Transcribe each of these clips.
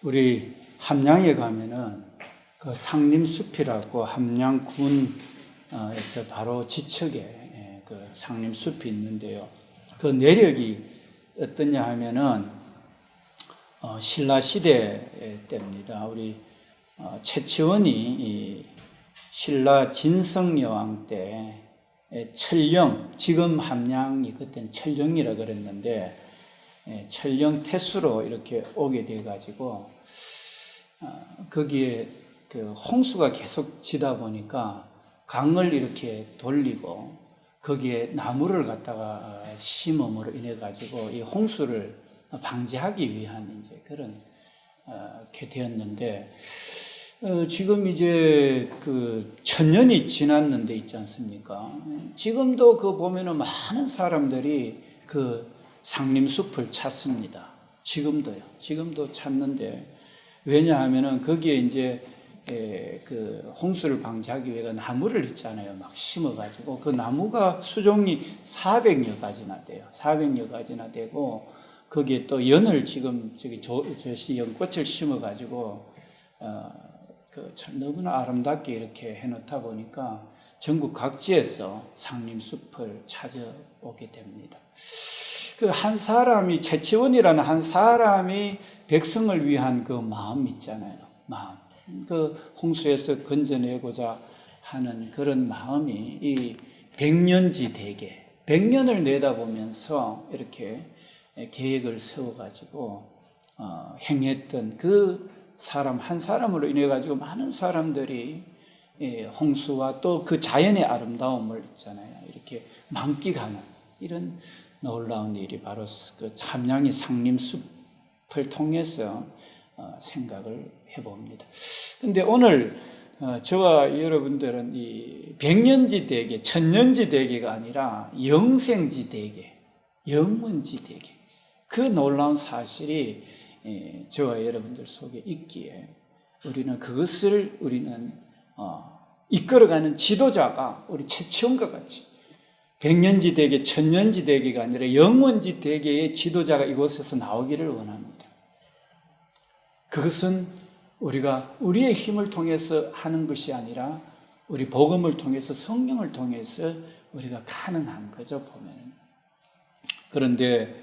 우리 함양에 가면은 그 상림숲이라고 함양군에서 바로 지척에 그 상림숲이 있는데요. 그 내력이 어떠냐 하면은 신라 시대 때입니다. 우리 최치원이 신라 진성여왕 때 철령, 지금 함양이 그때는 철령이라 그랬는데 철령 태수로 이렇게 오게 돼 가지고 거기에 그 홍수가 계속 지다 보니까 강을 이렇게 돌리고 거기에 나무를 갖다가 심음으로 인해 가지고 이 홍수를 방지하기 위한 이제 그런 게 되었는데 지금 이제 그 1000년이 지났는데 있지 않습니까? 지금도 그 보면은 많은 사람들이 그 상림숲을 찾습니다. 지금도 찾는데 왜냐하면은 거기에 이제 그 홍수를 방지하기 위해서 나무를 있잖아요. 막 심어가지고 그 나무가 수종이 400여 가지나 돼요. 400여 가지나 되고 거기에 또 연을 지금 저시 연꽃을 심어가지고 참 너무나 아름답게 이렇게 해놓다 보니까 전국 각지에서 상림숲을 찾아오게 됩니다. 그 한 사람이 최치원이라는 한 사람이 백성을 위한 그 마음 있잖아요. 마음. 그 홍수에서 건져내고자 하는 그런 마음이 이 백년지 대계, 100년을 내다보면서 이렇게 계획을 세워가지고 행했던 그 사람 한 사람으로 인해 가지고 많은 사람들이 홍수와 또 그 자연의 아름다움을 있잖아요. 이렇게 만끽하는 이런 놀라운 일이 바로 그 함양의 상림숲을 통해서 생각을 해봅니다. 근데 오늘 저와 여러분들은 이 백년지 대계, 천년지 대계가 아니라 영생지 대계, 영원지 대계, 그 놀라운 사실이 저와 여러분들 속에 있기에 우리는 이끌어가는 지도자가 우리 최치원과 같이 백년지 대계, 천년지 대계가 아니라 영원지 대계의 지도자가 이곳에서 나오기를 원합니다. 그것은 우리가 우리의 힘을 통해서 하는 것이 아니라 우리 복음을 통해서 성령을 통해서 우리가 가능한 거죠, 보면. 그런데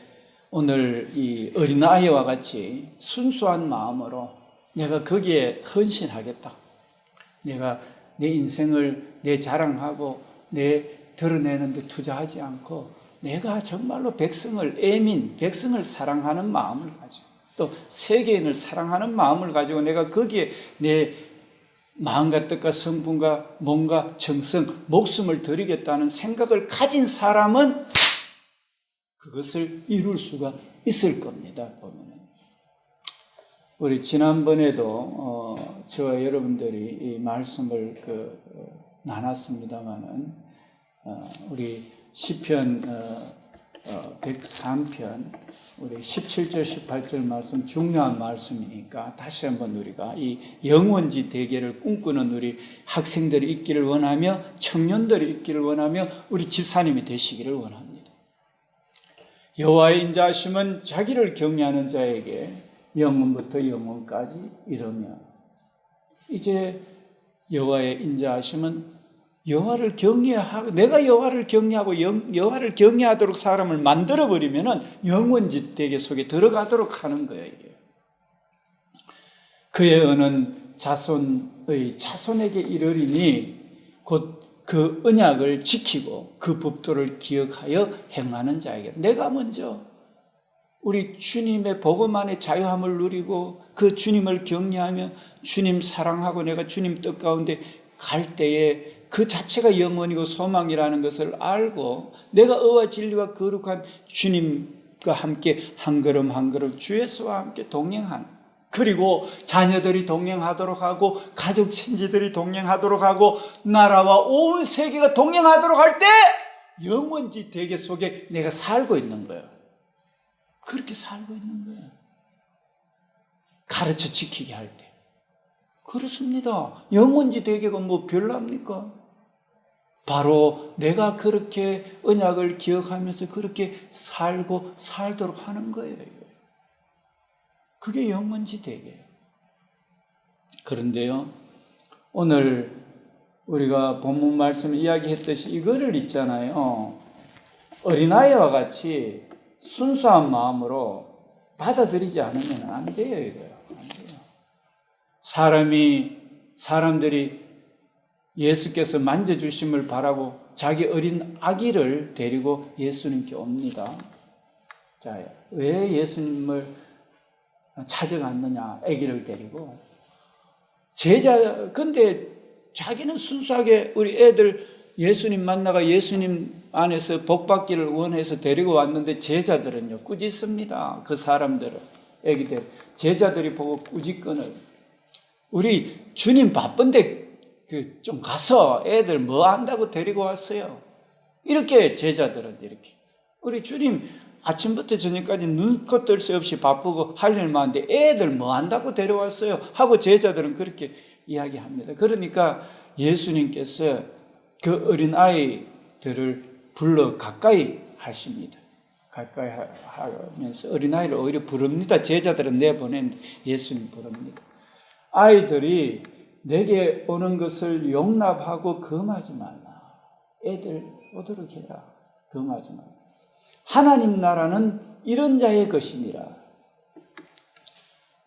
오늘 이 어린아이와 같이 순수한 마음으로 내가 거기에 헌신하겠다. 내가 내 인생을 내 자랑하고 내 드러내는 데 투자하지 않고 내가 정말로 백성을 사랑하는 마음을 가지고 또 세계인을 사랑하는 마음을 가지고 내가 거기에 내 마음과 뜻과 성분과 몸과 정성, 목숨을 드리겠다는 생각을 가진 사람은 그것을 이룰 수가 있을 겁니다. 보면 우리 지난번에도 저와 여러분들이 이 말씀을 나눴습니다만은 우리 시편 103편 우리 17절 18절 말씀 중요한 말씀이니까 다시 한번 우리가 이 영원지 대계를 꿈꾸는 우리 학생들이 있기를 원하며 청년들이 있기를 원하며 우리 집사님이 되시기를 원합니다. 여호와의 인자하심은 자기를 경외하는 자에게 영원부터 영원까지 이르며 이제 여호와의 인자하심은 여호와를 경외하고 내가 여호와를 경외하고 여호와를 경외하도록 사람을 만들어 버리면은 영원지 대계 속에 들어가도록 하는 거예요. 그의 은은 자손에게 이르리니 곧 그 언약을 지키고 그 법도를 기억하여 행하는 자에게 내가 먼저 우리 주님의 복음 안에 자유함을 누리고 그 주님을 경외하며 주님 사랑하고 내가 주님 뜻 가운데 갈 때에 그 자체가 영원이고 소망이라는 것을 알고 내가 의와 진리와 거룩한 주님과 함께 한 걸음 한 걸음 주 예수와 함께 동행하는 그리고 자녀들이 동행하도록 하고 가족 친지들이 동행하도록 하고 나라와 온 세계가 동행하도록 할 때 영원지 대계 속에 내가 살고 있는 거예요. 그렇게 살고 있는 거예요. 가르쳐 지키게 할 때. 그렇습니다. 영원지 대계가 뭐 별납니까? 바로 내가 그렇게 언약을 기억하면서 그렇게 살도록 하는 거예요. 그게 영원지 대계예요. 그런데요, 오늘 우리가 본문 말씀 이야기했듯이 이거를 있잖아요. 어린아이와 같이 순수한 마음으로 받아들이지 않으면 안 돼요, 이거요. 안 돼요. 사람들이 예수께서 만져주심을 바라고 자기 어린 아기를 데리고 예수님께 옵니다. 자, 왜 예수님을 찾아갔느냐, 아기를 데리고. 근데 자기는 순수하게 우리 애들 예수님 만나가 예수님 안에서 복받기를 원해서 데리고 왔는데 제자들은요, 꾸짖습니다. 그 사람들은, 애기들. 제자들이 보고 꾸짖거늘. 우리 주님 바쁜데 좀 가서 애들 뭐 한다고 데리고 왔어요. 이렇게 제자들은 이렇게. 우리 주님 아침부터 저녁까지 눈코 뜰 새 없이 바쁘고 할 일 많은데 애들 뭐 한다고 데려왔어요? 하고 제자들은 그렇게 이야기합니다. 그러니까 예수님께서 그 어린아이들을 불러 가까이 하십니다. 가까이 하면서 어린아이를 오히려 부릅니다. 제자들은 내보낸 예수님 부릅니다. 아이들이 내게 오는 것을 용납하고 금하지 말라. 애들 오도록 해라. 금하지 말라. 하나님 나라는 이런 자의 것이니라.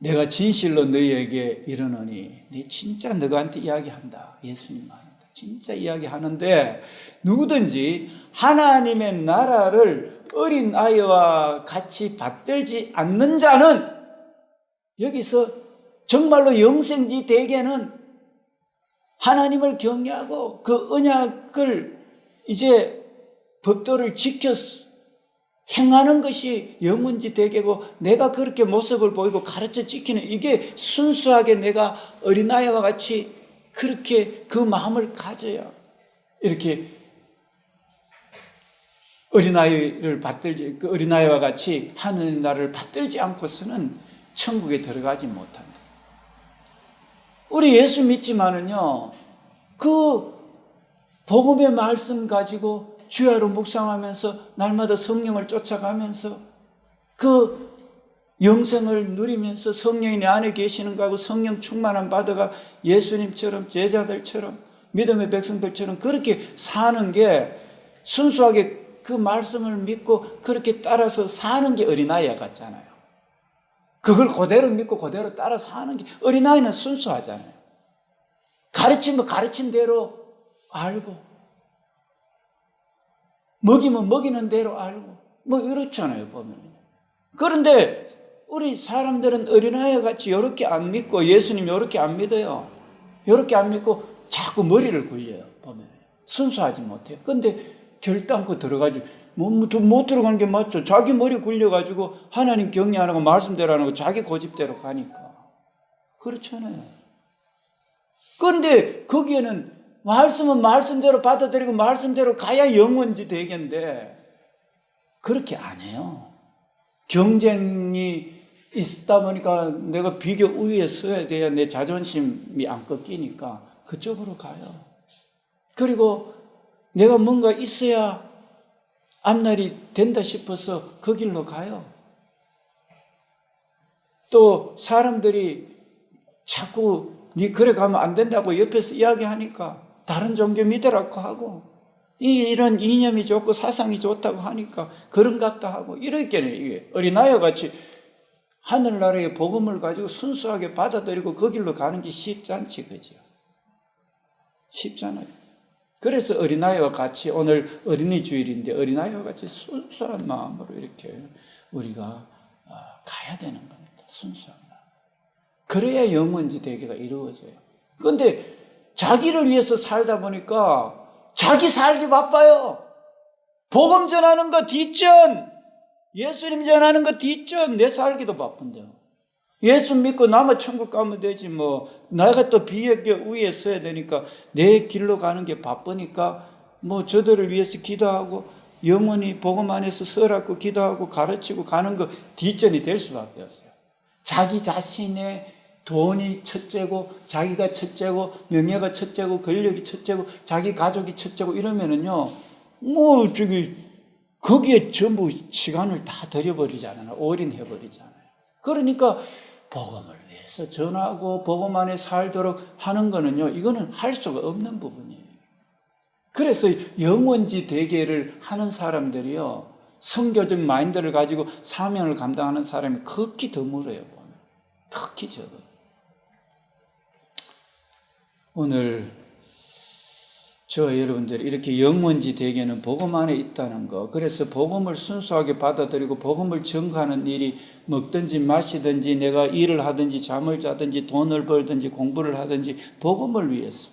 내가 진실로 너희에게 이르노니, 내 진짜 너희한테 이야기한다. 예수님 말한다. 진짜 이야기하는데, 누구든지 하나님의 나라를 어린 아이와 같이 받들지 않는 자는, 여기서 정말로 영생지 대개는 하나님을 경외하고 그 언약을 이제 법도를 지켜 행하는 것이 영원지 대개고, 내가 그렇게 모습을 보이고 가르쳐 지키는, 이게 순수하게 내가 어린아이와 같이 그렇게 그 마음을 가져야 이렇게 그 어린아이와 같이 하나님 나라를 받들지 않고서는 천국에 들어가지 못한다. 우리 예수 믿지만은요, 그 복음의 말씀 가지고 주야로 묵상하면서 날마다 성령을 쫓아가면서 그 영생을 누리면서 성령이 내 안에 계시는 거하고 성령 충만함 받아가 예수님처럼 제자들처럼 믿음의 백성들처럼 그렇게 사는 게, 순수하게 그 말씀을 믿고 그렇게 따라서 사는 게 어린아이와 같잖아요. 그걸 그대로 믿고 그대로 따라 사는 게, 어린아이는 순수하잖아요. 가르친 거 가르친 대로 알고, 먹이면 먹이는 대로 알고, 뭐 이렇잖아요, 보면. 그런데 우리 사람들은 어린아이와 같이 이렇게 안 믿고, 예수님 이렇게 안 믿어요. 이렇게 안 믿고 자꾸 머리를 굴려요, 보면. 순수하지 못해요. 근데 결단코 들어가지 못 들어가는 게 맞죠. 자기 머리 굴려가지고 하나님 경외 안 하고 말씀대로 안 하고 자기 고집대로 가니까. 그렇잖아요. 그런데 거기에는 말씀은 말씀대로 받아들이고 말씀대로 가야 영원지 되겠는데 그렇게 안 해요. 경쟁이 있다 보니까 내가 비교 우위에 서야 돼야 내 자존심이 안 꺾이니까 그쪽으로 가요. 그리고 내가 뭔가 있어야 앞날이 된다 싶어서 그 길로 가요. 또 사람들이 자꾸 니 그래 가면 안 된다고 옆에서 이야기하니까 다른 종교 믿으라고 하고, 이런 이념이 좋고 사상이 좋다고 하니까 그런갑다 하고, 이렇게는 이게 어린아이와 같이 하늘나라의 복음을 가지고 순수하게 받아들이고 그 길로 가는 게 쉽지 않지, 그죠? 쉽잖아요. 그래서 어린아이와 같이, 오늘 어린이 주일인데 어린아이와 같이 순수한 마음으로 이렇게 우리가 가야 되는 겁니다. 순수한 마음. 그래야 영원지 대계가 이루어져요. 그런데 자기를 위해서 살다 보니까 자기 살기 바빠요. 복음 전하는 거 뒷전, 예수님 전하는 거 뒷전, 내 살기도 바쁜데요. 예수 믿고 나만 천국 가면 되지 뭐, 내가 또 비역의 위에 서야 되니까 내 길로 가는 게 바쁘니까 뭐 저들을 위해서 기도하고 영원히 복음 안에서 서라고 기도하고 가르치고 가는 거 뒷전이 될 수밖에 없어요. 자기 자신의 돈이 첫째고, 자기가 첫째고, 명예가 첫째고, 권력이 첫째고, 자기 가족이 첫째고 이러면은요, 거기에 전부 시간을 다 들여버리잖아요. 올인해버리잖아요. 그러니까 복음을 위해서 해서 전하고 복음 안에 살도록 하는 거는요, 이거는 할 수가 없는 부분이에요. 그래서 영원지 대계를 하는 사람들이요, 선교적 마인드를 가지고 사명을 감당하는 사람이 극히 드물어요. 보면. 극히 적어요. 오늘 저와 여러분들이 이렇게 영원지 대계는 복음 안에 있다는 거, 그래서 복음을 순수하게 받아들이고 복음을 전가하는 일이 먹든지 마시든지 내가 일을 하든지 잠을 자든지 돈을 벌든지 공부를 하든지 복음을 위해서,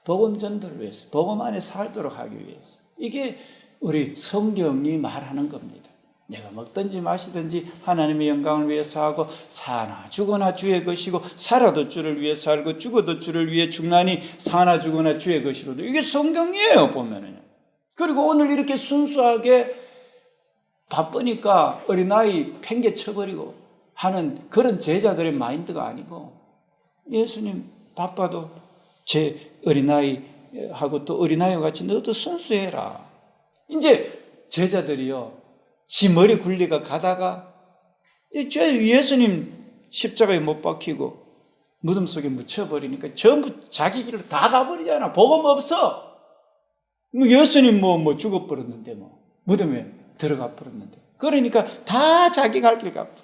복음 전도를 위해서, 복음 안에 살도록 하기 위해서, 이게 우리 성경이 말하는 겁니다. 내가 먹든지 마시든지 하나님의 영광을 위해서 하고, 사나 죽으나 주의 것이고, 살아도 주를 위해 살고 죽어도 주를 위해 죽나니 사나 죽으나 주의 것이로도. 이게 성경이에요, 보면은요. 그리고 오늘 이렇게 순수하게 바쁘니까 어린아이 팽개 쳐버리고 하는 그런 제자들의 마인드가 아니고, 예수님 바빠도 제 어린아이하고 또 어린아이와 같이 너도 순수해라. 이제 제자들이요, 지 머리 굴리가 가다가 예수님 십자가에 못 박히고 무덤 속에 묻혀버리니까 전부 자기 길로 다 가버리잖아. 복음 없어. 예수님 뭐 죽어버렸는데 무덤에 들어가 버렸는데, 그러니까 다 자기 갈 길 가버려.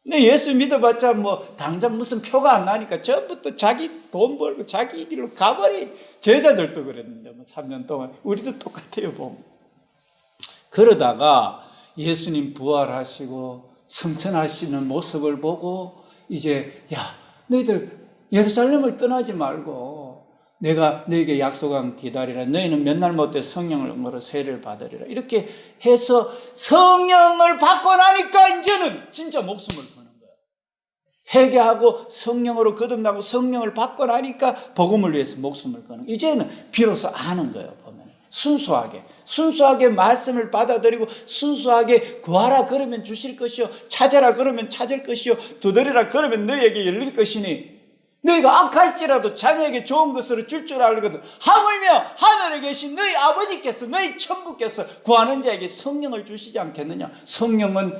근데 예수 믿어봤자 당장 무슨 표가 안 나니까 전부 또 자기 돈 벌고 자기 길로 가버리. 제자들도 그랬는데 3년 동안 우리도 똑같아요. 보면. 그러다가 예수님 부활하시고 승천하시는 모습을 보고 이제 너희들 예루살렘을 떠나지 말고 내가 너희에게 약속한 기다리라. 너희는 몇 날 못해 성령으로 세례를 받으리라. 이렇게 해서 성령을 받고 나니까 이제는 진짜 목숨을 거는 거예요. 회개하고 성령으로 거듭나고 성령을 받고 나니까 복음을 위해서 목숨을 거는 거예요. 이제는 비로소 아는 거예요. 보면 순수하게 말씀을 받아들이고 순수하게 구하라 그러면 주실 것이요, 찾아라 그러면 찾을 것이요, 두드리라 그러면 너희에게 열릴 것이니 너희가 악할지라도 자녀에게 좋은 것으로 줄 줄 알거든. 하물며 하늘에 계신 너희 아버지께서, 너희 천부께서 구하는 자에게 성령을 주시지 않겠느냐. 성령은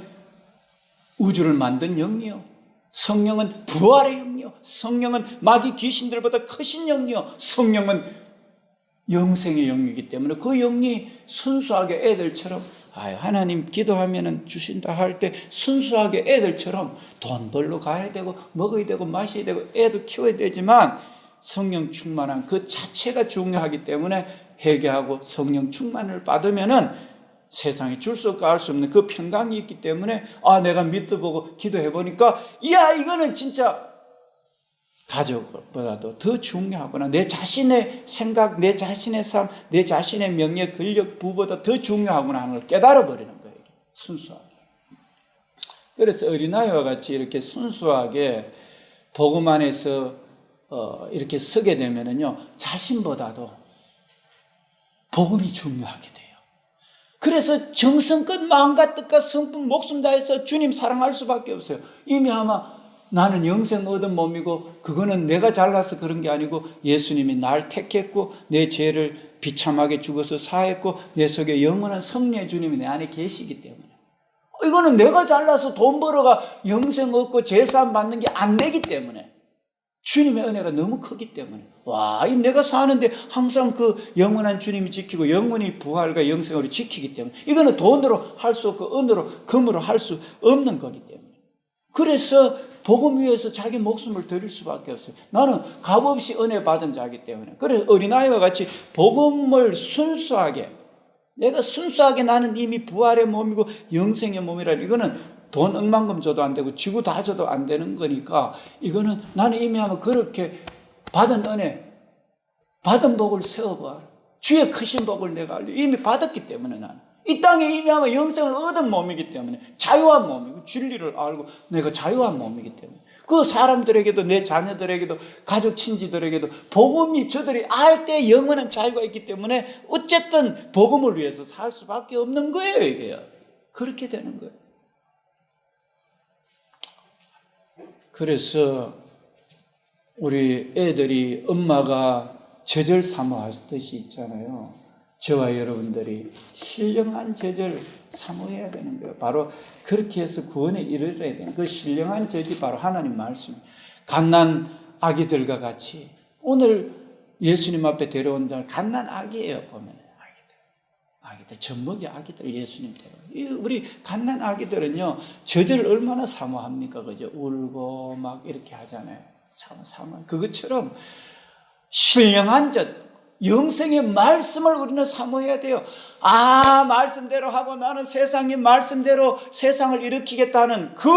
우주를 만든 영이요, 성령은 부활의 영이요, 성령은 마귀 귀신들보다 크신 영이요, 성령은 영생의 영이기 때문에 그 영이 순수하게 애들처럼, 하나님 기도하면 주신다 할 때 순수하게 애들처럼 돈 벌러 가야 되고 먹어야 되고 마셔야 되고 애도 키워야 되지만 성령 충만한 그 자체가 중요하기 때문에 회개하고 성령 충만을 받으면은 세상에 줄 수 없고 알 수 없는 그 평강이 있기 때문에 내가 믿어보고 기도해보니까 이거는 진짜 가족보다도 더 중요하구나. 내 자신의 생각, 내 자신의 삶, 내 자신의 명예, 권력, 부보다 더 중요하구나 하는 걸 깨달아버리는 거예요. 순수하게. 그래서 어린아이와 같이 이렇게 순수하게 복음 안에서 이렇게 서게 되면은요, 자신보다도 복음이 중요하게 돼요. 그래서 정성껏 마음과 뜻과 성품 목숨 다해서 주님 사랑할 수밖에 없어요. 이미 아마 나는 영생 얻은 몸이고 그거는 내가 잘나서 그런 게 아니고 예수님이 날 택했고 내 죄를 비참하게 죽어서 사했고 내 속에 영원한 성령의 주님이 내 안에 계시기 때문에, 이거는 내가 잘나서 돈 벌어가 영생 얻고 제사함 받는 게 안 되기 때문에, 주님의 은혜가 너무 크기 때문에, 내가 사는데 항상 그 영원한 주님이 지키고 영원히 부활과 영생으로 지키기 때문에, 이거는 돈으로 할 수 없고 은으로 금으로 할 수 없는 거기 때문에, 그래서 복음 위해서 자기 목숨을 드릴 수밖에 없어요. 나는 값없이 은혜 받은 자이기 때문에. 그래서 어린아이와 같이 복음을 순수하게, 내가 순수하게 나는 이미 부활의 몸이고 영생의 몸이라, 이거는 돈 억만금 줘도 안 되고 지구 다 줘도 안 되는 거니까, 이거는 나는 이미 하면 그렇게 받은 은혜, 받은 복을 세워봐. 주의 크신 복을 내가 알려. 이미 받았기 때문에 나는. 이 땅에 이미 하면 영생을 얻은 몸이기 때문에, 자유한 몸이고 진리를 알고 내가 자유한 몸이기 때문에, 그 사람들에게도, 내 자녀들에게도, 가족 친지들에게도 복음이 저들이 알 때 영원한 자유가 있기 때문에 어쨌든 복음을 위해서 살 수밖에 없는 거예요. 이게요. 그렇게 되는 거예요. 그래서 우리 애들이 엄마가 젖을 사모하듯이 있잖아요. 저와 여러분들이 신령한 저절 사모해야 되는 거예요. 바로 그렇게 해서 구원에 이르러야 되는 그 신령한 저절이 바로 하나님 말씀. 갓난 아기들과 같이 오늘 예수님 앞에 데려온다는 갓난 아기예요. 보면 아기들 젖먹이 아기들 예수님 데려. 우리 갓난 아기들은요 저절 얼마나 사모합니까? 그죠? 울고 막 이렇게 하잖아요. 사모. 그것처럼 신령한 젖. 영생의 말씀을 우리는 사모해야 돼요. 말씀대로 하고 나는 세상의 말씀대로 세상을 일으키겠다는 그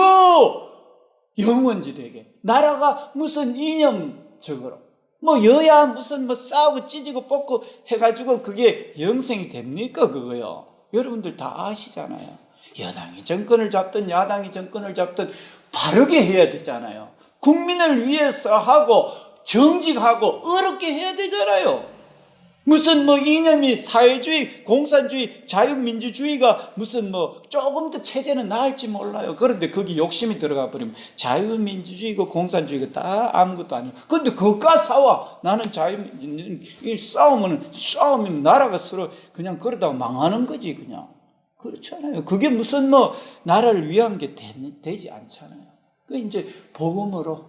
영원지대에게 나라가 무슨 이념적으로 여야 무슨 싸우고 찢고 뽑고 해가지고 그게 영생이 됩니까? 그거요. 여러분들 다 아시잖아요. 여당이 정권을 잡든 야당이 정권을 잡든 바르게 해야 되잖아요. 국민을 위해서 하고 정직하고 어렵게 해야 되잖아요. 무슨 이념이 사회주의, 공산주의, 자유민주주의가 무슨 조금 더 체제는 나을지 몰라요. 그런데 거기 욕심이 들어가 버리면 자유민주주의고 공산주의가 다 아무것도 아니에요. 그런데 그것과 싸워. 나는 싸우면 나라가 서로 그냥 그러다가 망하는 거지 그냥. 그렇잖아요. 그게 무슨 나라를 위한 게 되지 않잖아요. 그 이제 복음으로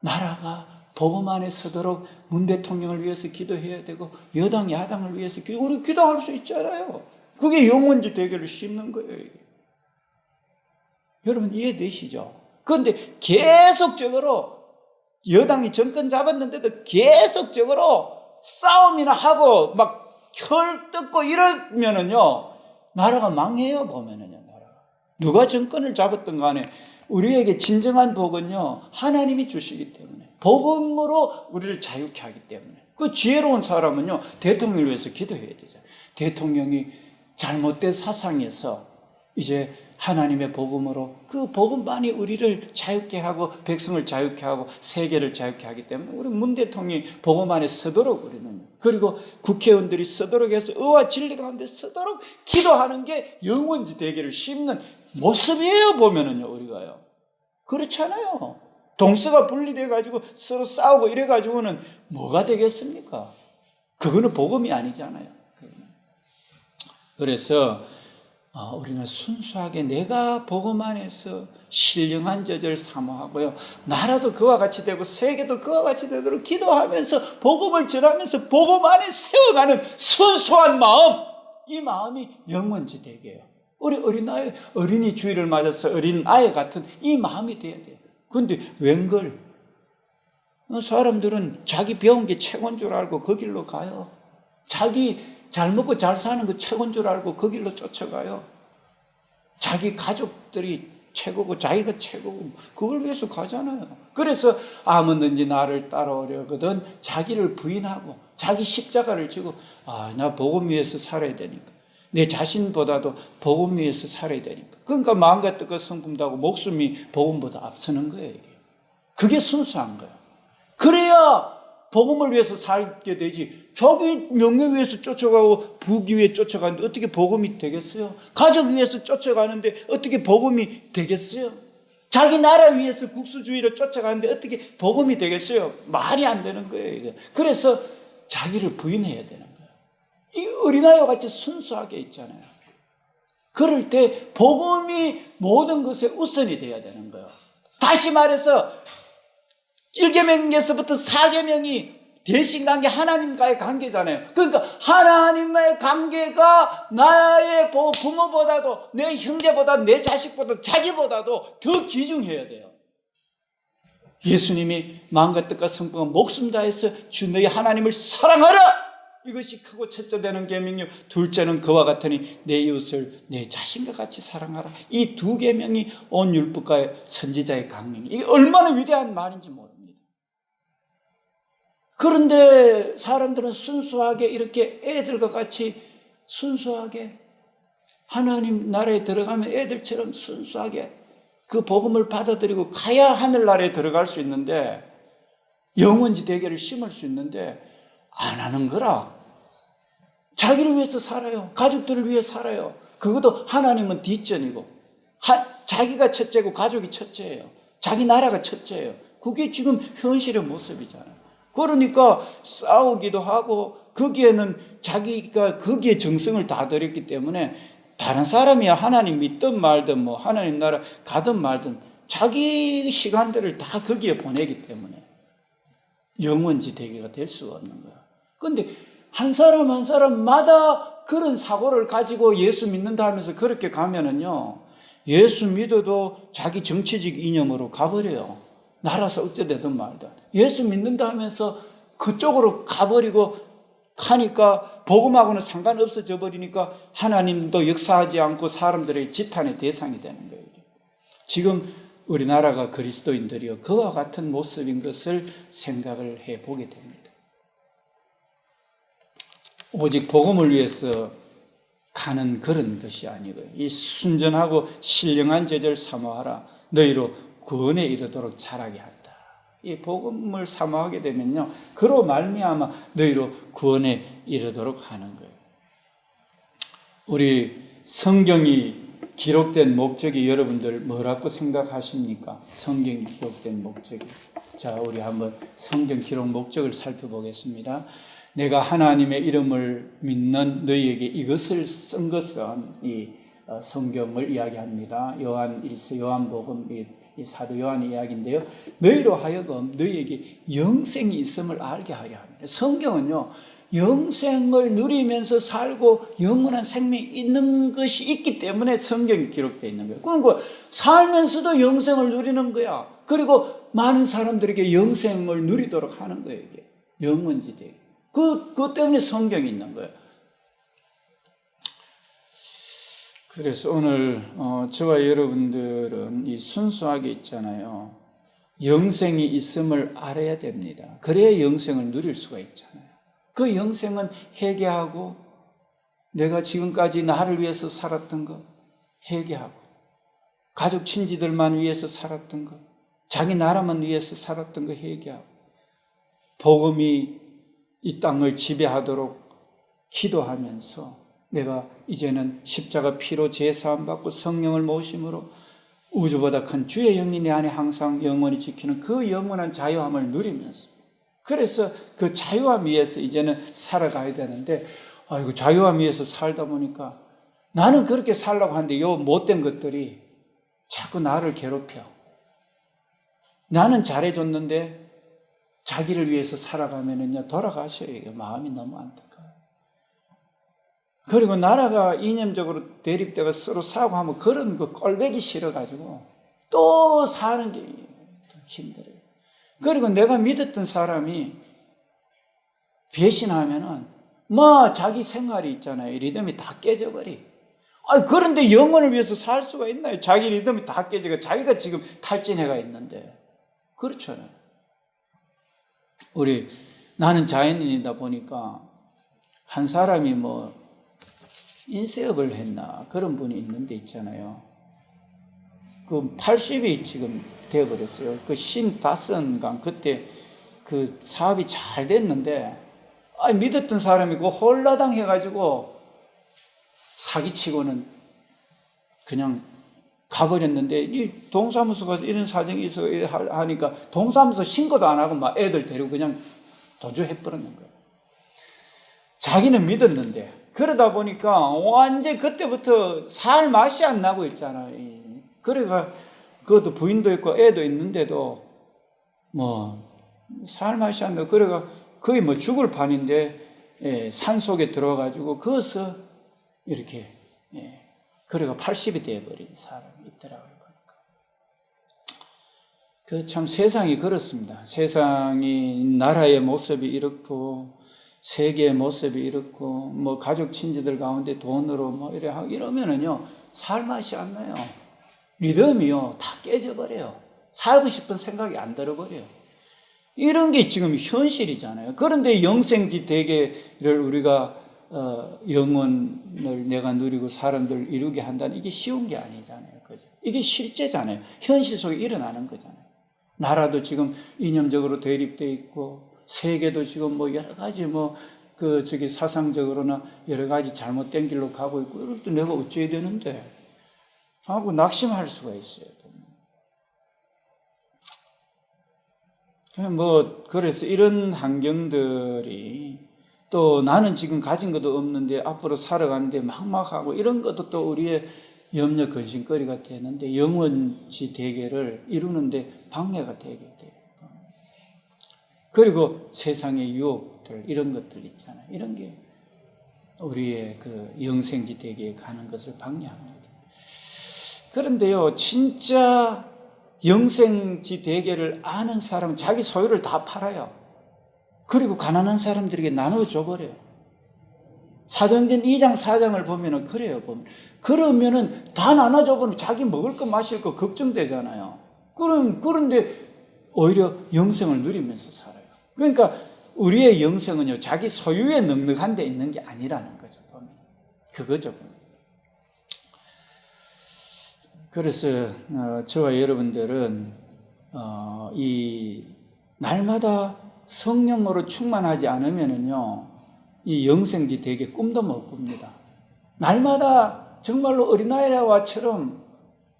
나라가 복음 안에 서도록 문 대통령을 위해서 기도해야 되고 여당 야당을 위해서 우리 기도할 수 있잖아요. 그게 영원지 대결을 심는 거예요. 이게. 여러분 이해되시죠? 그런데 계속적으로 여당이 정권 잡았는데도 계속적으로 싸움이나 하고 막 혈 뜯고 이러면은요 나라가 망해요. 보면은요 나라가. 누가 정권을 잡았든 간에 우리에게 진정한 복은요 하나님이 주시기 때문에 복음으로 우리를 자유케 하기 때문에 그 지혜로운 사람은요 대통령을 위해서 기도해야 되죠. 대통령이 잘못된 사상에서 이제 하나님의 복음으로 그 복음만이 우리를 자유케 하고 백성을 자유케 하고 세계를 자유케 하기 때문에 우리 문 대통령이 복음 안에 서도록 우리는 그리고 국회의원들이 서도록 해서 의와 진리 가운데 서도록 기도하는 게 영원지 대계를 심는 모습이에요. 보면은요 우리가요 그렇잖아요. 동서가 분리돼 가지고 서로 싸우고 이래 가지고는 뭐가 되겠습니까? 그거는 복음이 아니잖아요. 그래서 우리는 순수하게 내가 복음 안에서 신령한 저절 사모하고요. 나라도 그와 같이 되고 세계도 그와 같이 되도록 기도하면서 복음을 전하면서 복음 안에 세워가는 순수한 마음, 이 마음이 영원지 되게요. 우리 어린이 주일을 맞아서 어린 아이 같은 이 마음이 돼야 돼요. 그런데 웬걸 사람들은 자기 배운 게 최고인 줄 알고 그 길로 가요. 자기 잘 먹고 잘 사는 거 최고인 줄 알고 그 길로 쫓아가요. 자기 가족들이 최고고 자기가 최고고 그걸 위해서 가잖아요. 그래서 아무든지 나를 따라오려거든 자기를 부인하고 자기 십자가를 지고 나 복음 위해서 살아야 되니까 내 자신보다도 복음 위해서 살아야 되니까. 그러니까 마음과 뜻과 성품 다하고 목숨이 복음보다 앞서는 거예요. 이게. 그게 순수한 거예요. 그래야 복음을 위해서 살게 되지. 자기 명예 위해서 쫓아가고 부귀 위해 쫓아가는데 어떻게 복음이 되겠어요? 가족 위해서 쫓아가는데 어떻게 복음이 되겠어요? 자기 나라 위해서 국수주의를 쫓아가는데 어떻게 복음이 되겠어요? 말이 안 되는 거예요. 이게. 그래서 자기를 부인해야 되는 거예요. 이 어린아이와 같이 순수하게 있잖아요. 그럴 때 복음이 모든 것에 우선이 돼야 되는 거예요. 다시 말해서 1계명에서부터 4계명이 대신관계 하나님과의 관계잖아요. 그러니까 하나님과의 관계가 나의 부모보다도 내 형제보다 내 자식보다 자기보다도 더 귀중해야 돼요. 예수님이 마음과 뜻과 성품과 목숨 다해서 주 너희 하나님을 사랑하라. 이것이 크고 첫째 되는 계명이요 둘째는 그와 같으니 내 이웃을 내 자신과 같이 사랑하라. 이 두 계명이 온 율법가의 선지자의 강명이 이게 얼마나 위대한 말인지 모릅니다. 그런데 사람들은 순수하게 이렇게 애들과 같이 순수하게 하나님 나라에 들어가면 애들처럼 순수하게 그 복음을 받아들이고 가야 하늘나라에 들어갈 수 있는데 영원지 대계를 심을 수 있는데 안 하는 거라. 자기를 위해서 살아요. 가족들을 위해 살아요. 그것도 하나님은 뒷전이고 자기가 첫째고 가족이 첫째예요. 자기 나라가 첫째예요. 그게 지금 현실의 모습이잖아요. 그러니까 싸우기도 하고 거기에는 자기가 거기에 정성을 다 들였기 때문에 다른 사람이야 하나님 믿든 말든 뭐 하나님 나라 가든 말든 자기 시간들을 다 거기에 보내기 때문에 영원지대계가 될 수가 없는 거야. 그런데 한 사람 한 사람마다 그런 사고를 가지고 예수 믿는다 하면서 그렇게 가면은요, 예수 믿어도 자기 정치적 이념으로 가버려요. 나라서 어찌되든 말든. 예수 믿는다 하면서 그쪽으로 가버리고 하니까 복음하고는 상관없어져 버리니까 하나님도 역사하지 않고 사람들의 지탄의 대상이 되는 거예요. 지금 우리나라가 그리스도인들이요, 그와 같은 모습인 것을 생각을 해보게 됩니다. 오직 복음을 위해서 가는 그런 것이 아니고요. 이 순전하고 신령한 제자를 사모하라. 너희로 구원에 이르도록 자라게 한다. 이 복음을 사모하게 되면요, 그로 말미암아 너희로 구원에 이르도록 하는 거예요. 우리 성경이 기록된 목적이 여러분들 뭐라고 생각하십니까? 성경이 기록된 목적이. 자, 우리 한번 성경 기록 목적을 살펴보겠습니다. 내가 하나님의 이름을 믿는 너희에게 이것을 쓴 것은 이 성경을 이야기합니다. 요한복음, 이 사도 요한의 이야기인데요. 너희로 하여금 너희에게 영생이 있음을 알게 하려 합니다. 성경은요, 영생을 누리면서 살고 영원한 생명이 있는 것이 있기 때문에 성경이 기록되어 있는 거예요. 그러니까 살면서도 영생을 누리는 거야. 그리고 많은 사람들에게 영생을 누리도록 하는 거예요. 이게 영원지대. 그것 때문에 성경이 있는 거예요. 그래서 오늘 저와 여러분들은 이 순수하게 있잖아요. 영생이 있음을 알아야 됩니다. 그래야 영생을 누릴 수가 있잖아요. 그 영생은 회개하고 내가 지금까지 나를 위해서 살았던 것 회개하고 가족 친지들만 위해서 살았던 것 자기 나라만 위해서 살았던 것 회개하고 복음이 이 땅을 지배하도록 기도하면서 내가 이제는 십자가 피로 제사함 받고 성령을 모심으로 우주보다 큰 주의 영이 내 안에 항상 영원히 지키는 그 영원한 자유함을 누리면서 그래서 그 자유함 위에서 이제는 살아가야 되는데 아이고 자유함 위에서 살다 보니까 나는 그렇게 살라고 하는데 요 못된 것들이 자꾸 나를 괴롭혀. 나는 잘해줬는데 자기를 위해서 살아가면은요 돌아가셔요. 마음이 너무 안타까워요. 그리고 나라가 이념적으로 대립되고 서로 싸우고 그런 거 꼴배기 싫어가지고 또 사는 게 힘들어요. 그리고 내가 믿었던 사람이 배신하면은 자기 생활이 있잖아요. 리듬이 다 깨져버려. 그런데 영혼을 위해서 살 수가 있나요? 자기 리듬이 다 깨져가 자기가 지금 탈진해가 있는데 그렇잖아요. 나는 자연인이다 보니까 한 사람이 인쇄업을 했나 그런 분이 있는데 있잖아요. 그 80이 지금 되어버렸어요. 그 55간 그때 그 사업이 잘 됐는데 믿었던 사람이 그 홀라당 해가지고 사기치고는 그냥 가버렸는데 이 동사무소 가서 이런 사정이 있어 하니까 동사무소 신고도 안 하고 막 애들 데리고 그냥 도주해버렸는 거예요. 자기는 믿었는데 그러다 보니까 완전 그때부터 살 맛이 안 나고 있잖아요. 그래가 그것도 부인도 있고 애도 있는데도 살 맛이 안 나고 그래가 거의 죽을 판인데 산 속에 들어가가지고 거기서 이렇게 그래가 80이 되어버린 사람이 있더라고요. 그 참 세상이 그렇습니다. 세상이 나라의 모습이 이렇고 세계의 모습이 이렇고 가족 친지들 가운데 돈으로 이러면은요 살 맛이 안 나요. 리듬이요 다 깨져버려요. 살고 싶은 생각이 안 들어버려요. 이런 게 지금 현실이잖아요. 그런데 영생지 대계를 우리가 영혼을 내가 누리고 사람들 이루게 한다는 이게 쉬운 게 아니잖아요. 그죠? 이게 실제잖아요. 현실 속에 일어나는 거잖아요. 나라도 지금 이념적으로 대립돼 있고 세계도 지금 여러 가지 사상적으로나 여러 가지 잘못된 길로 가고 있고 이럴 때 내가 어찌해야 되는데 하고 낙심할 수가 있어요. 그래서 이런 환경들이 또 나는 지금 가진 것도 없는데 앞으로 살아가는데 막막하고 이런 것도 또 우리의 염려 근심거리가 되는데 영원시 대계를 이루는데 방해가 되게 돼요. 그리고 세상의 유혹들 이런 것들 있잖아요. 이런 게 우리의 그 영생지 대계에 가는 것을 방해합니다. 그런데요, 진짜 영생지 대계를 아는 사람은 자기 소유를 다 팔아요. 그리고 가난한 사람들에게 나눠줘 버려요. 사도행전 2장 4장을 보면은 그래요. 그러면은 다 나눠줘 버리면 자기 먹을 거 마실 거 걱정되잖아요. 그런데 오히려 영생을 누리면서 살아요. 그러니까 우리의 영생은요, 자기 소유에 넉넉한 데 있는 게 아니라는 거죠. 그거죠. 그래서 저와 여러분들은 이 날마다 성령으로 충만하지 않으면은요, 이 영생지 되게 꿈도 못 꿉니다. 날마다 정말로 어린아이와처럼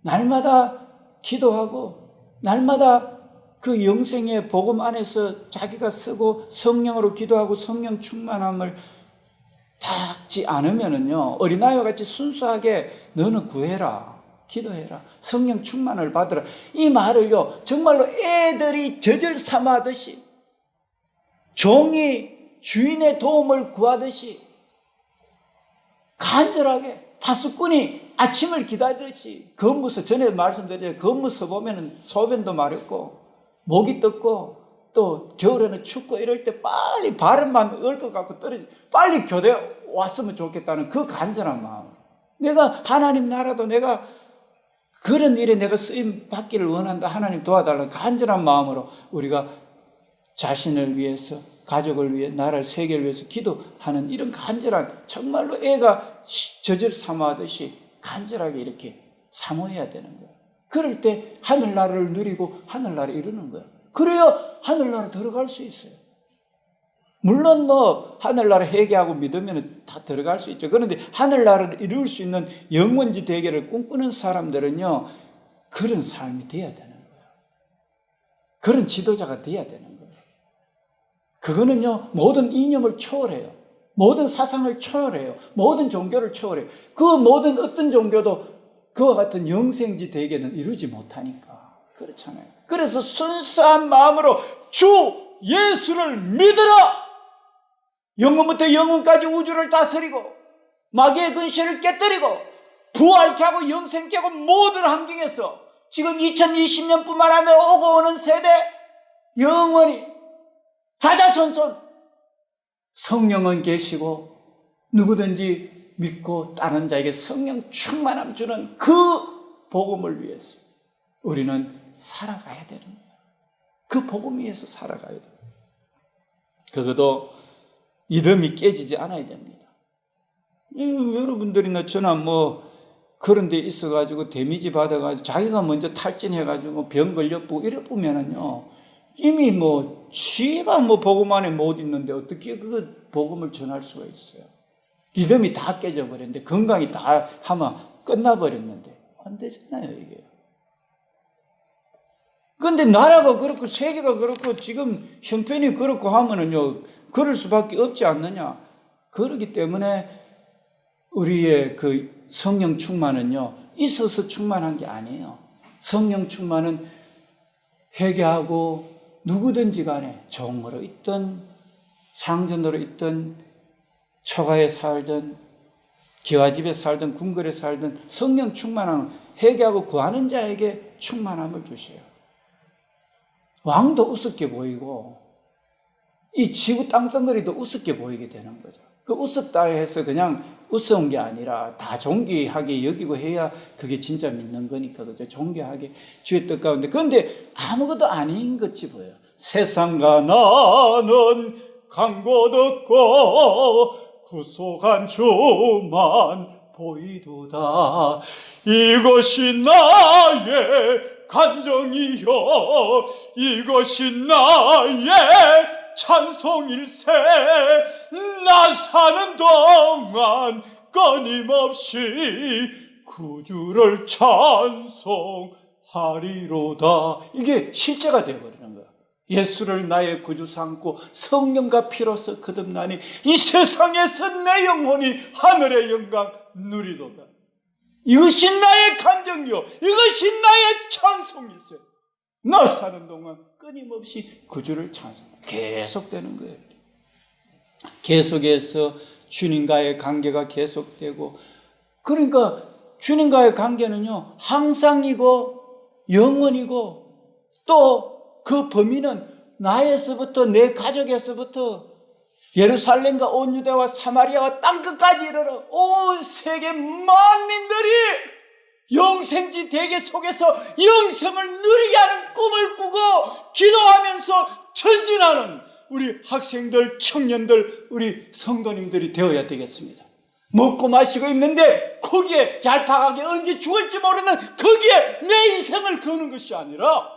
날마다 기도하고 날마다 그 영생의 복음 안에서 자기가 쓰고 성령으로 기도하고 성령 충만함을 받지 않으면은요, 어린아이와 같이 순수하게 너는 구해라, 기도해라, 성령 충만을 받으라, 이 말을요 정말로 애들이 젖을 삼아하듯이 종이 주인의 도움을 구하듯이 간절하게 파수꾼이 아침을 기다리듯이, 근무서 전에 말씀드렸잖아요. 근무서 보면은 소변도 마렵고 목이 떴고 또 겨울에는 춥고 이럴 때 빨리 발음만 얼 것 같고 떨어지, 빨리 교대 왔으면 좋겠다는 그 간절한 마음. 내가 하나님 나라도 내가 그런 일에 내가 쓰임 받기를 원한다, 하나님 도와달라는 간절한 마음으로 우리가 자신을 위해서, 가족을 위해, 나라를, 세계를 위해서 기도하는 이런 간절한, 정말로 애가 젖을 사모하듯이 간절하게 이렇게 사모해야 되는 거예요. 그럴 때 하늘나라를 누리고 하늘나라를 이루는 거예요. 그래야 하늘나라 들어갈 수 있어요. 물론 하늘나라 회개하고 믿으면 다 들어갈 수 있죠. 그런데 하늘나라를 이룰 수 있는 영원지 대계를 꿈꾸는 사람들은요, 그런 삶이 돼야 되는 거예요. 그런 지도자가 돼야 되는 거예요. 그거는요, 모든 이념을 초월해요. 모든 사상을 초월해요. 모든 종교를 초월해요. 그 모든 어떤 종교도 그와 같은 영생지 대계는 이루지 못하니까. 그렇잖아요. 그래서 순수한 마음으로 주 예수를 믿으라! 영원부터 영원까지 우주를 다스리고 마귀의 근시를 깨뜨리고 부활케 하고 영생케 하고 모든 환경에서 지금 2020년뿐만 아니라 오고 오는 세대 영원히 자자손손 성령은 계시고 누구든지 믿고 따르는 자에게 성령 충만함 주는 그 복음을 위해서 우리는 살아가야 되는 거예요. 그 복음 위해서 살아가야 돼요. 그것도 믿음이 깨지지 않아야 됩니다. 여러분들이나 저나 그런 데 있어가지고 데미지 받아가지고 자기가 먼저 탈진해가지고 병 걸렸고 이래 보면은요, 이미 지가 복음 안에 못 있는데 어떻게 그 복음을 전할 수가 있어요? 믿음이 다 깨져버렸는데, 건강이 다 하면 끝나버렸는데 안 되잖아요, 이게. 그런데 나라가 그렇고 세계가 그렇고 지금 형편이 그렇고 하면은요, 그럴 수밖에 없지 않느냐. 그렇기 때문에 우리의 그 성령 충만은요, 있어서 충만한 게 아니에요. 성령 충만은 회개하고 누구든지 간에 종으로 있든 상전으로 있든 처가에 살든 기와집에 살든 궁궐에 살든 성령 충만함을 회개하고 구하는 자에게 충만함을 주셔요. 왕도 우습게 보이고 이 지구 땅덩어리도 우습게 보이게 되는 거죠. 그 우습다 해서 그냥 우스운 게 아니라 다 존귀하게 여기고 해야 그게 진짜 믿는 거니까, 그죠? 존귀하게 주의 뜻 가운데. 그런데 아무것도 아닌 것이 보여요. 세상과 나는 간 곳 없고 구속한 주만 보이도다. 이것이 나의 간정이요, 이것이 나의 찬송일세. 나 사는 동안 끊임없이 구주를 찬송하리로다. 이게 실제가 되어버리는 거야. 예수를 나의 구주 삼고 성령과 피로서 거듭나니 이 세상에서 내 영혼이 하늘의 영광 누리도다. 이것이 나의 간증이요, 이것이 나의 찬송이세요. 나 사는 동안 끊임없이 구주를 찬송, 계속되는 거예요. 계속해서 주님과의 관계가 계속되고, 그러니까 주님과의 관계는요 항상이고 영원이고, 또 그 범위는 나에서부터, 내 가족에서부터 예루살렘과 온 유대와 사마리아와 땅끝까지 이르러 온 세계 만민들이 영생지 대계 속에서 영생을 누리게 하는 꿈을 꾸고 기도하면서 전진하는 우리 학생들, 청년들, 우리 성도님들이 되어야 되겠습니다. 먹고 마시고 있는데 거기에 얄팍하게 언제 죽을지 모르는 거기에 내 인생을 거는 것이 아니라,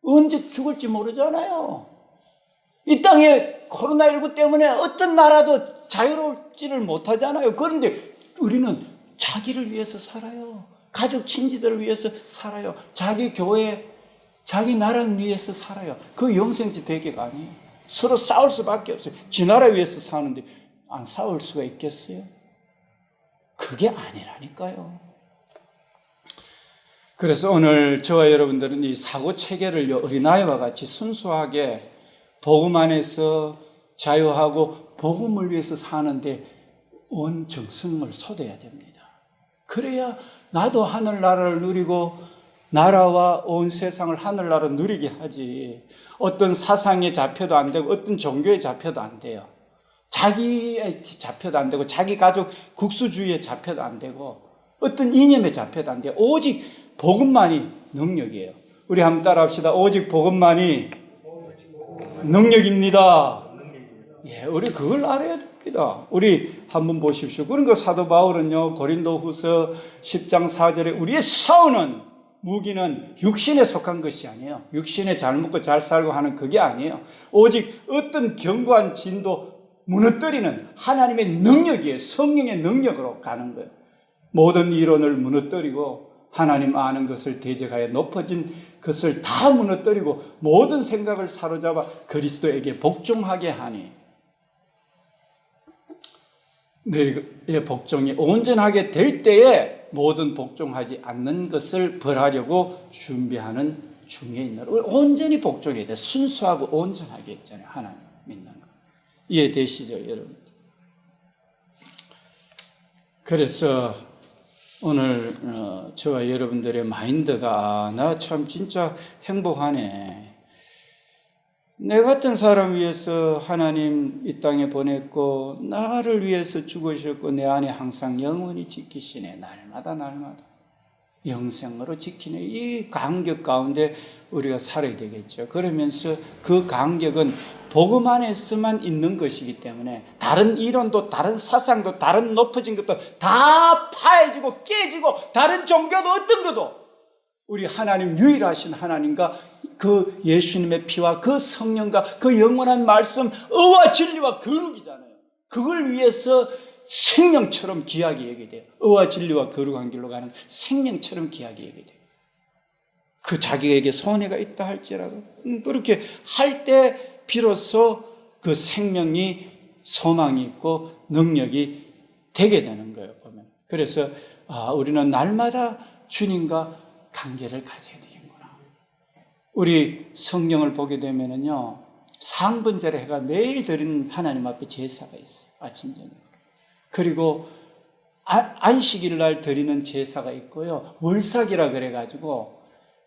언제 죽을지 모르잖아요. 이 땅에 코로나19 때문에 어떤 나라도 자유롭지를 못하잖아요. 그런데 우리는 자기를 위해서 살아요. 가족 친지들을 위해서 살아요. 자기 교회, 자기 나라를 위해서 살아요. 그 영생지 대계가 아니에요. 서로 싸울 수밖에 없어요. 지 나라 위해서 사는데 안 싸울 수가 있겠어요? 그게 아니라니까요. 그래서 오늘 저와 여러분들은 이 사고 체계를 어린아이와 같이 순수하게 복음 안에서 자유하고 복음을 위해서 사는데 온 정성을 쏟아야 됩니다. 그래야 나도 하늘나라를 누리고 나라와 온 세상을 하늘나라로 누리게 하지, 어떤 사상에 잡혀도 안 되고 어떤 종교에 잡혀도 안 돼요. 자기에 잡혀도 안 되고 자기 가족 국수주의에 잡혀도 안 되고 어떤 이념에 잡혀도 안 돼요. 오직 복음만이 능력이에요. 우리 한번 따라합시다. 오직 복음만이 능력입니다. 예, 우리 그걸 알아야 됩니다. 우리 한번 보십시오. 그러니까 사도 바울은요, 고린도후서 10장 4절에 우리의 싸우는 무기는 육신에 속한 것이 아니에요. 육신에 잘 먹고 잘 살고 하는 그게 아니에요. 오직 어떤 견고한 진도 무너뜨리는 하나님의 능력이에요. 성령의 능력으로 가는 거예요. 모든 이론을 무너뜨리고 하나님 아는 것을 대적하여 높아진 것을 다 무너뜨리고 모든 생각을 사로잡아 그리스도에게 복종하게 하니 너의 복종이 온전하게 될 때에 모든 복종하지 않는 것을 벌하려고 준비하는 중에 있는, 온전히 복종해야 돼. 순수하고 온전하게 했잖아요. 하나님 믿는 거. 이해되시죠, 여러분? 그래서 오늘 저와 여러분들의 마인드가, 나 참 진짜 행복하네. 내 같은 사람 위해서 하나님 이 땅에 보냈고 나를 위해서 죽으셨고 내 안에 항상 영원히 지키시네. 날마다 영생으로 지키네. 이 간격 가운데 우리가 살아야 되겠죠. 그러면서 그 간격은 복음 안에서만 있는 것이기 때문에 다른 이론도, 다른 사상도, 다른 높아진 것도 다 파해지고 깨지고, 다른 종교도 어떤 것도 우리 하나님, 유일하신 하나님과 그 예수님의 피와 그 성령과 그 영원한 말씀, 의와 진리와 거룩이잖아요. 그걸 위해서 생명처럼 귀하게 여겨야 돼요. 의와 진리와 거룩한 길로 가는 생명처럼 귀하게 여겨야 돼요. 그 자기에게 손해가 있다 할지라도 그렇게 할 때 비로소 그 생명이 소망이 있고 능력이 되게 되는 거예요, 보면. 그래서 우리는 날마다 주님과 관계를 가져야 되겠구나. 우리 성경을 보게 되면은요, 상분절에 해가 매일 드리는 하나님 앞에 제사가 있어요. 아침 저녁. 그리고 안식일 날 드리는 제사가 있고요. 월삭이라 그래가지고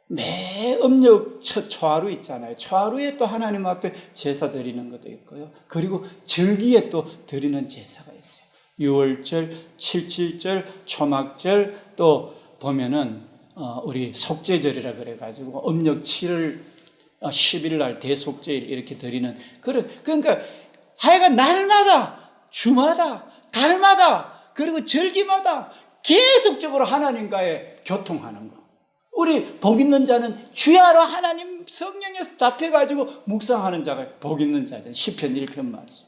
매 음력 첫 초하루 있잖아요. 초하루에 또 하나님 앞에 제사 드리는 것도 있고요. 그리고 절기에 또 드리는 제사가 있어요. 유월절, 칠칠절, 초막절, 또 보면은 우리 속죄절이라 그래가지고 음력 7월 10일 날 대속죄일 이렇게 드리는 그러니까 하여간 날마다, 주마다, 달마다, 그리고 절기마다 계속적으로 하나님과의 교통하는 거. 우리 복 있는 자는 주야로 하나님 성령에서 잡혀가지고 묵상하는 자가 복 있는 자잖아요. 시편 1편 말씀.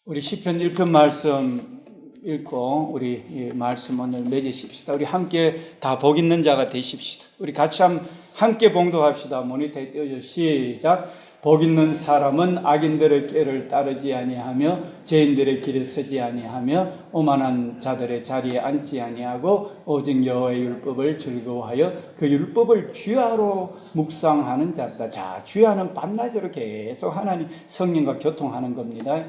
우리 시편 1편 말씀 읽고 우리 이 말씀 오늘 맺으십시다. 우리 함께 다 복 있는 자가 되십시다. 우리 같이 한번 함께 봉독합시다. 모니터에 띄워줘. 시작. 복 있는 사람은 악인들의 꾀를 따르지 아니하며 죄인들의 길에 서지 아니하며 오만한 자들의 자리에 앉지 아니하고 오직 여호와의 율법을 즐거워하여 그 율법을 주야로 묵상하는 자다. 자, 주야는 밤낮으로 계속 하나님 성령과 교통하는 겁니다.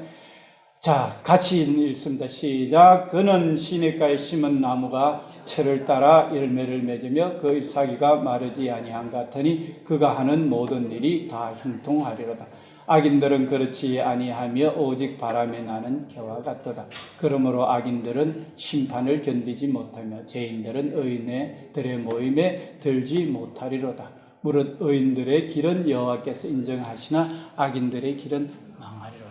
자, 같이 읽습니다. 시작. 그는 시냇가에 심은 나무가 철을 따라 열매를 맺으며 그 잎사귀가 마르지 아니한 같으니 그가 하는 모든 일이 다 형통하리로다. 악인들은 그렇지 아니하며 오직 바람에 나는 겨와 같도다. 그러므로 악인들은 심판을 견디지 못하며 죄인들은 의인들의 모임에 들지 못하리로다. 무릇 의인들의 길은 여호와께서 인정하시나 악인들의 길은 망하리로다.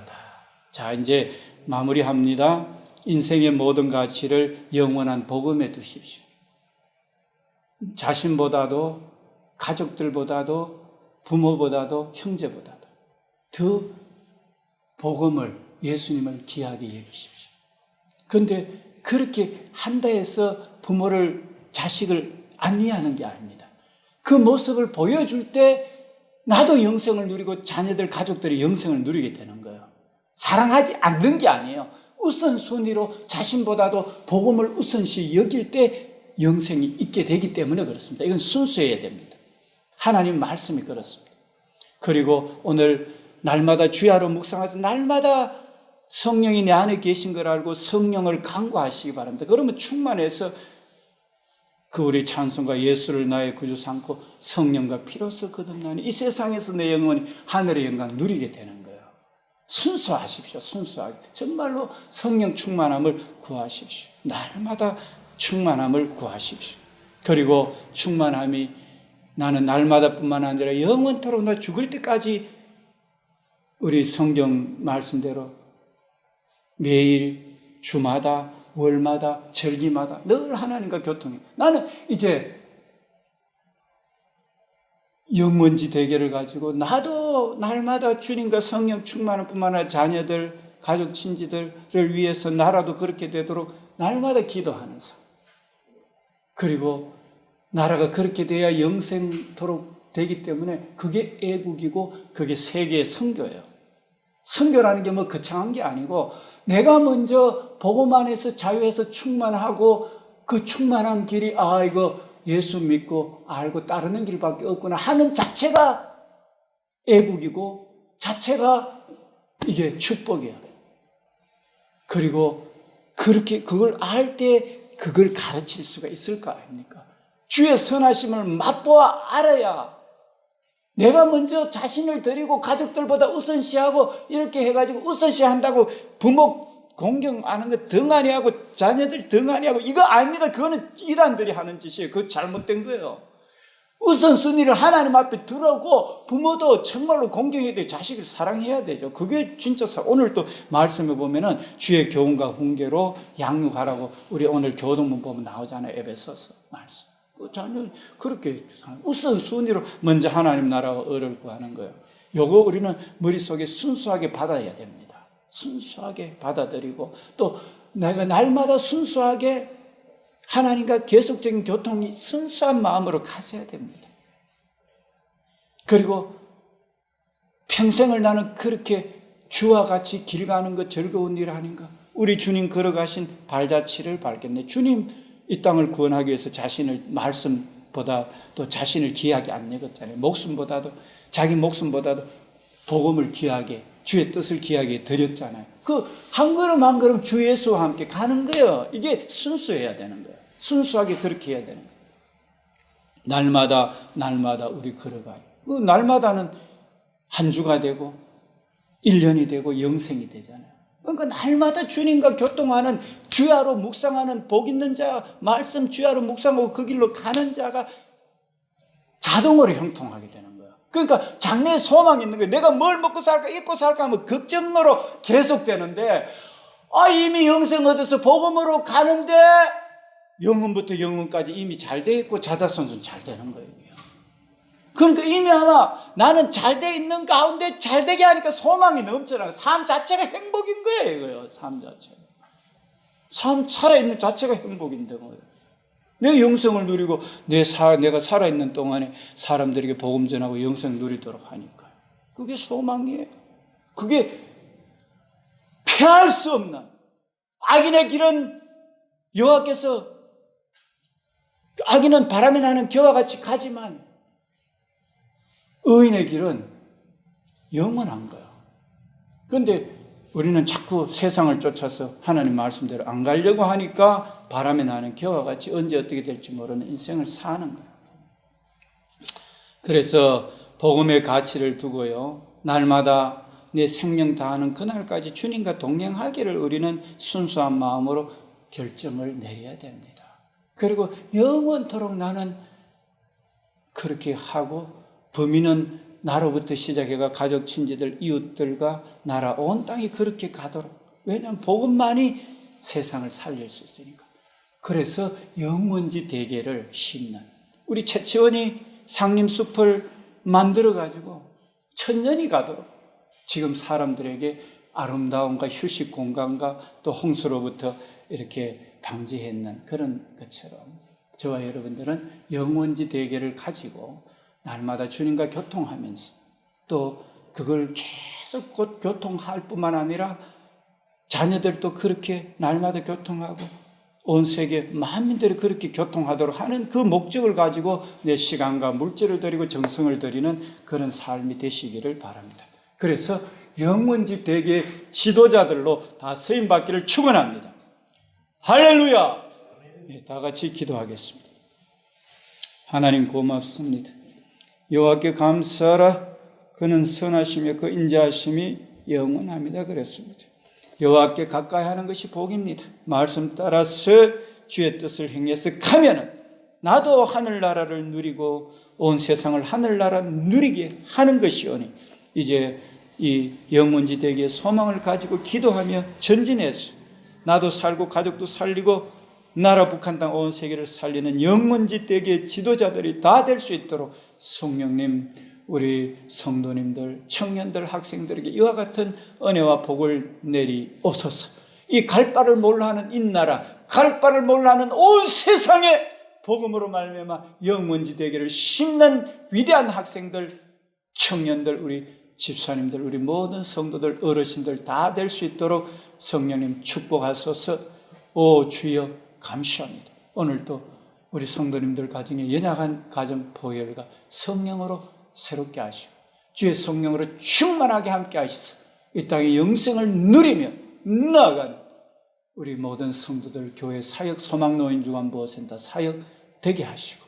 자, 이제 마무리합니다. 인생의 모든 가치를 영원한 복음에 두십시오. 자신보다도, 가족들보다도, 부모보다도, 형제보다도 더 복음을, 예수님을 귀하게 여기십시오. 그런데 그렇게 한다 해서 부모를, 자식을 안위하는 게 아닙니다. 그 모습을 보여줄 때 나도 영생을 누리고 자녀들, 가족들이 영생을 누리게 되는 거예요. 사랑하지 않는 게 아니에요. 우선순위로 자신보다도 복음을 우선시 여길 때 영생이 있게 되기 때문에 그렇습니다. 이건 순수해야 됩니다. 하나님 말씀이 그렇습니다. 그리고 오늘 날마다 주야로 묵상하셔서 날마다 성령이 내 안에 계신 걸 알고 성령을 간구하시기 바랍니다. 그러면 충만해서 그 우리 찬송가 예수를 나의 구주 삼고 성령과 피로써 거듭나니 이 세상에서 내 영혼이 하늘의 영광 누리게 되는 거예요. 순수하십시오. 순수하게. 정말로 성령 충만함을 구하십시오. 날마다 충만함을 구하십시오. 그리고 충만함이 나는 날마다 뿐만 아니라 영원토록 나 죽을 때까지 우리 성경 말씀대로 매일 주마다 월마다 절기마다 늘 하나님과 교통해. 나는 이제 영원지 대결을 가지고 나도 날마다 주님과 성령 충만할 뿐만 아니라 자녀들, 가족, 친지들을 위해서 나라도 그렇게 되도록 날마다 기도하는 삶. 그리고 나라가 그렇게 돼야 영생토록 되기 때문에 그게 애국이고 그게 세계의 선교예요. 선교라는 게 뭐 거창한 게 아니고 내가 먼저 복음 안에서 자유해서 충만하고 그 충만한 길이 이거 예수 믿고 알고 따르는 길밖에 없구나 하는 자체가 애국이고 자체가 이게 축복이에요. 그리고 그렇게 그걸 알 때 그걸 가르칠 수가 있을 거 아닙니까? 주의 선하심을 맛보아 알아야 내가 먼저 자신을 드리고 가족들보다 우선시하고 이렇게 해가지고 우선시한다고 부모 공경하는 거 등한히하고 자녀들 등한히하고 이거 아닙니다. 그거는 이단들이 하는 짓이에요. 그거 잘못된 거예요. 우선순위를 하나님 앞에 두라고 부모도 정말로 공경해야 돼요. 자식을 사랑해야 되죠. 그게 진짜 오늘 또 말씀에 보면은 주의 교훈과 훈계로 양육하라고 우리 오늘 교동문 보면 나오잖아요. 에베소서 말씀. 그 자녀 그렇게 우선순위로 먼저 하나님 나라와 의를 구하는 거예요. 요거 우리는 머릿속에 순수하게 받아야 됩니다. 순수하게 받아들이고 또 내가 날마다 순수하게 하나님과 계속적인 교통이 순수한 마음으로 가셔야 됩니다. 그리고 평생을 나는 그렇게 주와 같이 길 가는 것 즐거운 일 아닌가? 우리 주님 걸어가신 발자취를 밟겠네. 주님 이 땅을 구원하기 위해서 자신을 말씀보다 또 자신을 귀하게 안 여겼잖아요. 목숨보다도 자기 목숨보다도 복음을 귀하게 주의 뜻을 귀하게 드렸잖아요. 그 한 걸음 한 걸음 주 예수와 함께 가는 거예요. 이게 순수해야 되는 거예요. 순수하게 그렇게 해야 되는 거예요. 날마다 우리 걸어가요. 그 날마다는 한 주가 되고 1년이 되고 영생이 되잖아요. 그러니까 날마다 주님과 교통하는 주야로 묵상하는 복 있는 자, 말씀 주야로 묵상하고 그 길로 가는 자가 자동으로 형통하게 되는 거예요. 그러니까 장래에 소망이 있는 거예요. 내가 뭘 먹고 살까, 입고 살까 하면 걱정으로 계속되는데 이미 영생 얻어서 복음으로 가는데 영혼부터 영혼까지 이미 잘 돼 있고 자자손손 잘 되는 거예요. 그러니까 이미 아마 나는 잘 돼 있는 가운데 잘 되게 하니까 소망이 넘쳐나요. 삶 자체가 행복인 거예요. 이거요. 삶 자체가. 삶 살아있는 자체가 행복인데 뭐예요. 내 영생을 누리고 내가 살아있는 동안에 사람들에게 복음 전하고 영생 누리도록 하니까. 그게 소망이에요. 그게 피할 수 없는 악인의 길은 여호와께서 악인은 바람이 나는 겨와 같이 가지만 의인의 길은 영원한 거예요. 그런데 우리는 자꾸 세상을 쫓아서 하나님 말씀대로 안 가려고 하니까 바람에 나는 겨와 같이 언제 어떻게 될지 모르는 인생을 사는 거예요. 그래서 복음의 가치를 두고요, 날마다 내 생명 다하는 그날까지 주님과 동행하기를 우리는 순수한 마음으로 결정을 내려야 됩니다. 그리고 영원토록 나는 그렇게 하고, 범인은 나로부터 시작해가 가족, 친지들, 이웃들과 나라 온 땅이 그렇게 가도록. 왜냐하면 복음만이 세상을 살릴 수 있으니까. 그래서 영원지 대계를 심는, 우리 최치원이 상림숲을 만들어가지고 천년이 가도록 지금 사람들에게 아름다움과 휴식 공간과 또 홍수로부터 이렇게 방지했는 그런 것처럼 저와 여러분들은 영원지 대계를 가지고 날마다 주님과 교통하면서, 또 그걸 계속 곧 교통할 뿐만 아니라 자녀들도 그렇게 날마다 교통하고 온 세계 만민들이 그렇게 교통하도록 하는 그 목적을 가지고 내 시간과 물질을 드리고 정성을 드리는 그런 삶이 되시기를 바랍니다. 그래서 영원지 대계 지도자들로 다 쓰임받기를 축원합니다. 할렐루야! 네, 다 같이 기도하겠습니다. 하나님 고맙습니다. 여호와께 감사하라. 그는 선하시며 그 인자하심이 영원합니다. 그랬습니다. 여호와께 가까이 하는 것이 복입니다. 말씀 따라서 주의 뜻을 행해서 가면은 나도 하늘나라를 누리고 온 세상을 하늘나라 누리게 하는 것이오니, 이제 이 영원지 대기의 소망을 가지고 기도하며 전진해서 나도 살고 가족도 살리고 나라 북한 땅 온 세계를 살리는 영원지 대기의 지도자들이 다 될 수 있도록 성령님, 우리 성도님들, 청년들, 학생들에게 이와 같은 은혜와 복을 내리옵소서. 이 갈 바를 몰라 하는 이 나라, 갈 바를 몰라 하는 온 세상에 복음으로 말미암아 영원지 대계를 심는 위대한 학생들, 청년들, 우리 집사님들, 우리 모든 성도들, 어르신들 다 될 수 있도록 성령님 축복하소서. 오 주여 감사합니다. 오늘도 우리 성도님들 가정에 연약한 가정 보혈과 성령으로 새롭게 하시고 주의 성령으로 충만하게 함께 하시소. 이 땅의 영생을 누리며 나아가는 우리 모든 성도들, 교회 사역, 소망노인중앙보호센터 사역 되게 하시고,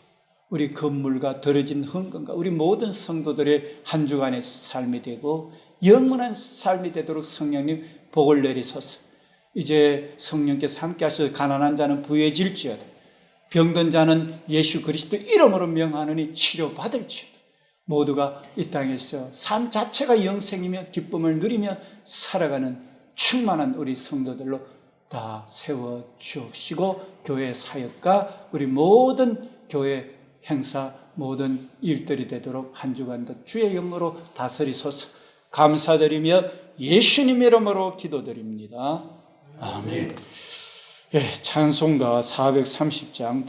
우리 건물과 더러진 헌금과 우리 모든 성도들의 한 주간의 삶이 되고 영원한 삶이 되도록 성령님 복을 내리소서. 이제 성령께서 함께 하셔서 가난한 자는 부유해질지어다, 병든 자는 예수 그리스도 이름으로 명하느니 치료받을지어다. 모두가 이 땅에서 삶 자체가 영생이며 기쁨을 누리며 살아가는 충만한 우리 성도들로 다 세워주시고, 교회 사역과 우리 모든 교회 행사, 모든 일들이 되도록 한 주간도 주의 영으로 다스리소서. 감사드리며 예수님 이름으로 기도드립니다. 아멘. 예, 찬송가 430장